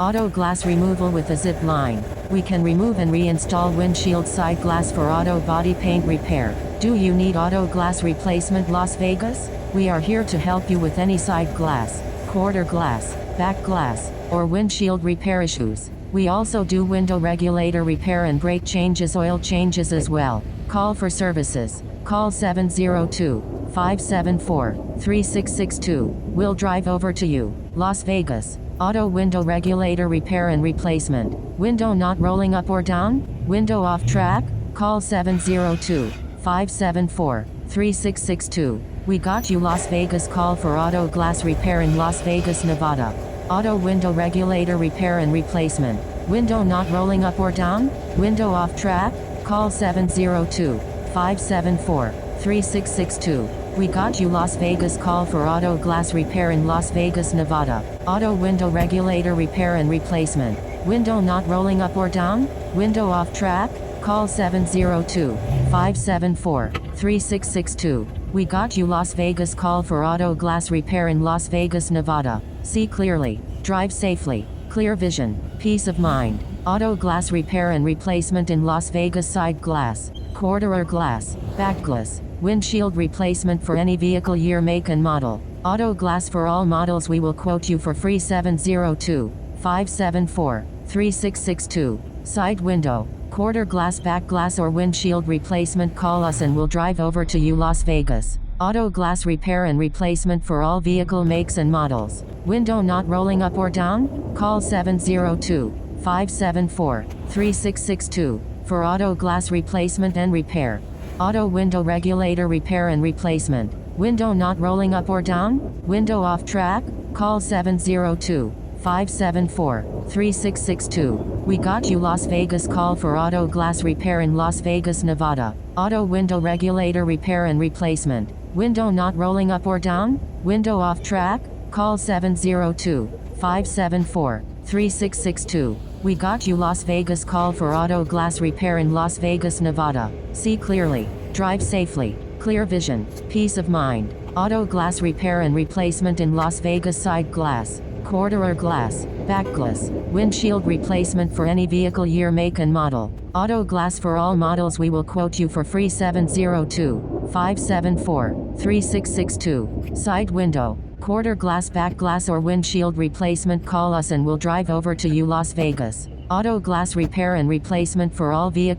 Auto glass removal with a zip line. We can remove and reinstall windshield side glass for auto body paint repair. Do you need auto glass replacement, Las Vegas? We are here to help you with any side glass, quarter glass, back glass, or windshield repair issues. We also do window regulator repair and brake changes, oil changes as well. Call for services. Call 702-574-3662. We'll drive over to you. Las Vegas. Auto window regulator repair and replacement. Window not rolling up or down? Window off track? Call 702-574-3662. We got you. Las Vegas. Call for auto glass repair in Las Vegas, Nevada. Auto window regulator repair and replacement. Window not rolling up or down? Window off track? Call 702-574-3662. We got you. Las Vegas. Call for auto glass repair in Las Vegas, Nevada. Auto window regulator repair and replacement. Window not rolling up or down? Window off track? Call 702-574-3662. We got you. Las Vegas. Call for auto glass repair in Las Vegas, Nevada. See clearly. Drive safely. Clear vision. Peace of mind. Auto glass repair and replacement in Las Vegas. Side glass, quarter glass, back glass, windshield replacement for any vehicle, year, make and model. Auto glass for all models. We will quote you for free. 702-574-3662. Side window, quarter glass, back glass, or windshield replacement. Call us and we'll drive over to you. Las Vegas. Auto glass repair and replacement for all vehicle makes and models. Window not rolling up or down? Call 702-574-3662 for auto glass replacement and repair. Auto window regulator repair and replacement. Window not rolling up or down? Window off track? Call 702-574-3662. We got you. Las Vegas. Call for auto glass repair in Las Vegas, Nevada. Auto window regulator repair and replacement. Window not rolling up or down? Window off track? Call 702-574-3662. We got you. Las Vegas. Call for auto glass repair in Las Vegas, Nevada. See clearly. Drive safely. Clear vision. Peace of mind. Auto glass repair and replacement in Las Vegas. Side glass, quarter glass, back glass, windshield replacement for any vehicle, year, make and model. Auto glass for all models. We will quote you for free. 702-574-3662. Side window, quarter glass, back glass, or windshield replacement. Call us and we'll drive over to you. Las Vegas. Auto glass repair and replacement for all vehicles.